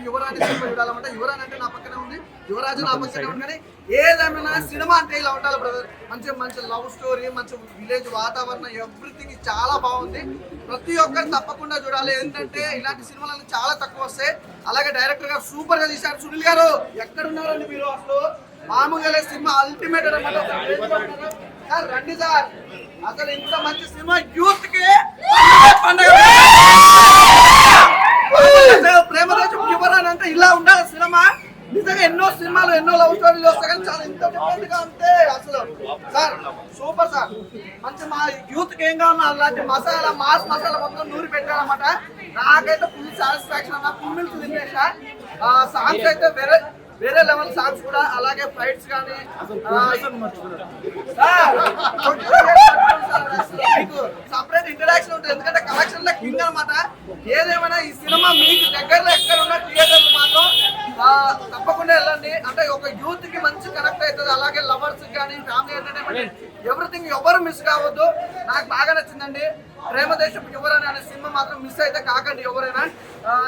యువరాణి సినిమా చూడాలన్నమాట. యువరాణి అంటే నా పక్కనే ఉంది, యువరాజు నా పక్కనే ఉంది. కానీ ఏదేమైనా సినిమా అంటే ఇలా ఉండాలి బ్రదర్. మంచి మంచి లవ్ స్టోరీ, మంచి విలేజ్ వాతావరణం, ఎవ్రీథింగ్ చాలా బాగుంది. ప్రతి ఒక్కరు తప్పకుండా చూడాలి. ఏంటంటే ఇలాంటి సినిమాలు చాలా తక్కువ వస్తాయి. అలాగే డైరెక్టర్ గారు సూపర్ గా తీశారు. సునీల్ గారు ఎక్కడున్నారండి మీరు? అసలు మామూలుగా సినిమా అల్టిమేట్ అనమాట. రండి సార్, అసలు ఇంత మంచి సినిమా యూత్ కి పండుగ. ప్రేమరాజు యువరాణి అంటే ఇలా ఉండాలి సినిమా. నిజంగా ఎన్నో సినిమాలు ఎన్నో లవ్ స్టోరీలు వస్తాయి కానీ చాలా ఇంత డిఫరెంట్ గా ఉంటే అసలు సార్ సూపర్ సార్. మంచి మా యూత్ కి ఏం కావాలన్నా అలాంటి మసాలా మాస్ మసాలా మొత్తం నూరి పెట్టారన్నమాట. నాకైతే ఫుల్ సాటిస్ఫాక్షన్ అన్న. ఫుల్ మిల్క్ తినేసా. సాంగ్స్ అయితే వేరే వేరే లెవెల్ సాంగ్స్ కూడా. అలాగే ఫైట్స్ కానీ మీకు సపరేట్ ఇంటరాక్షన్ ఉంటుంది. ఎందుకంటే కలెక్షన్ లో కింగ్ అనమాట. ఏదేమైనా ఈ సినిమా మీకు దగ్గరలో ఎక్కడ ఉన్న థియేటర్లు మాత్రం తప్పకుండా వెళ్ళండి. అంటే ఒక యూత్ కి మంచి కనెక్ట్ అవుతుంది. అలాగే లవర్స్ కానీ ఫ్యామిలీ ఎంటర్టైన్మెంట్ ఎవ్రీథింగ్ ఎవరు మిస్ కావద్దు. నాకు బాగా నచ్చిందండి. ప్రేమదేశం యువరాణి అనే సినిమా మాత్రం మిస్ అయితే కాకండి ఎవరైనా.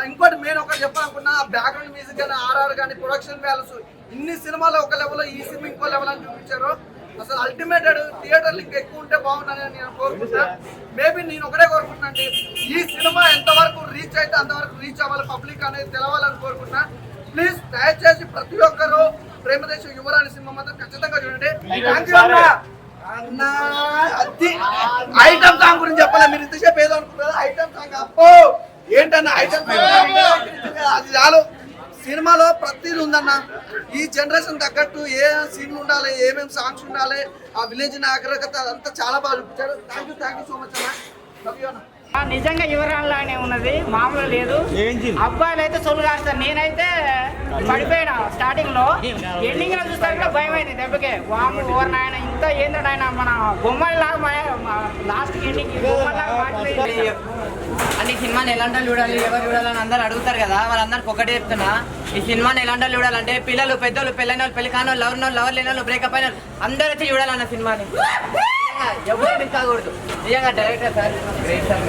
ఇంకోటి నేను ఒకటి చెప్పాలనుకున్నా, బ్యాక్గ్రౌండ్ మ్యూజిక్ కానీ ఆర్ఆర్ కానీ ప్రొడక్షన్ వాల్యూస్ ఇన్ని సినిమాలు ఒక లెవెల్, ఈ సినిమా ఇంకో లెవెల్ అని చూపించారు. అసలు అల్టిమేటెడ్ థియేటర్లు ఇంకా ఎక్కువ ఉంటే బాగుందని నేను కోరుకుంటున్నా. మేబీ నేను ఒకటే కోరుకుంటున్నా అండి, ఈ సినిమా ఎంతవరకు రీచ్ అయితే అంతవరకు రీచ్ అవ్వాలి, పబ్లిక్ అనేది తెలవాలని కోరుకుంటున్నా. ప్లీజ్ దయచేసి ప్రతి ఒక్కరు ప్రేమదేశం యువరాణి సినిమా మాత్రం ఖచ్చితంగా చూడండి. అన్నా అది ఐటమ్ సాంగ్ గురించి చెప్పాలి. మీరు ఇంతసేపు ఏదో అనుకుంటారు ఐటమ్ సాంగ్. అప్పో ఏంటన్నా ఐటమ్ సాంగ్, అది చాలు. సినిమాలో ప్రతిదీ ఉందన్న. ఈ జనరేషన్ తగ్గట్టు ఏ సీన్లు ఉండాలి, ఏమేమి సాంగ్స్ ఉండాలి, ఆ విలేజ్ నాగరికత అదంతా చాలా బాగా చూపించారు. థ్యాంక్ యూ సో మచ్ అన్న. నిజంగా యువరాణిలానే ఉన్నది, మామూలు లేదు. అబ్బాయిలు అయితే సొల్లు కాస్తారు. నేనైతే పడిపోయినా స్టార్టింగ్ లో. ఎండింగ్ లో చూస్తే కూడా భయం అయింది దెబ్బకే. వాము ఓవర్ నాయన ఇంత ఏంటంటే ఆయన మన బొమ్మలాగా లాస్ట్ ఎండింగ్ బొమ్మలాగా మాట్లాడి. అంటే ఈ సినిమాని ఎలాంటి చూడాలి, ఎవరు చూడాలని అందరు అడుగుతారు కదా. వాళ్ళందరికి ఒకటే చెప్తున్నా, ఈ సినిమాని ఎలాంటి చూడాలంటే పిల్లలు, పెద్దోళ్ళు, పెళ్ళైన వాళ్ళు, పెళ్లి కాని వాళ్ళు, లవర్ లేని వాళ్ళు, బ్రేకప్ అయిన అందరూ వచ్చి చూడాలన్న సినిమాని. ఎవరు మిస్ కాకూడదు. నిజంగా డైరెక్టర్ సార్ గ్రేట్ సార్.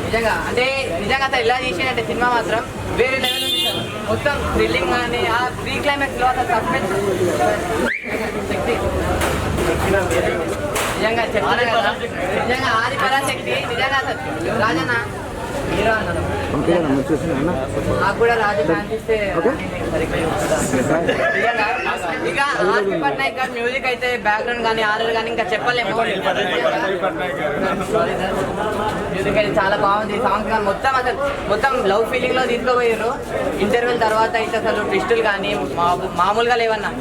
నిజంగా అంటే నిజంగా అసలు ఇలా చేసేదంటే సినిమా మాత్రం వేరే లెవెల్ ఉంది సార్. మొత్తం థ్రిల్లింగ్ కానీ ఆ ప్రీ క్లైమాక్స్ లో అసలు సస్పెన్స్ నిజంగా చెప్తాను కదా. నిజంగా ఆది పరాశక్తి. నిజంగా అసలు రాజన్న హీరో అన్నాను. నాకు కూడా రాజు అనిపిస్తే ఇక ఆర్పి పట్నాయక్ గారి మ్యూజిక్ అయితే బ్యాక్గ్రౌండ్ కానీ ఆర్ఆర్ కానీ ఇంకా చెప్పలేము. మ్యూజిక్ అయితే చాలా బాగుంది. సాంగ్స్ కానీ మొత్తం లవ్ ఫీలింగ్ లో తీసుకోపోయారు. ఇంటర్వెల్ తర్వాత అయితే అసలు ట్విస్టులు కానీ మామూలుగా లేవన్నా.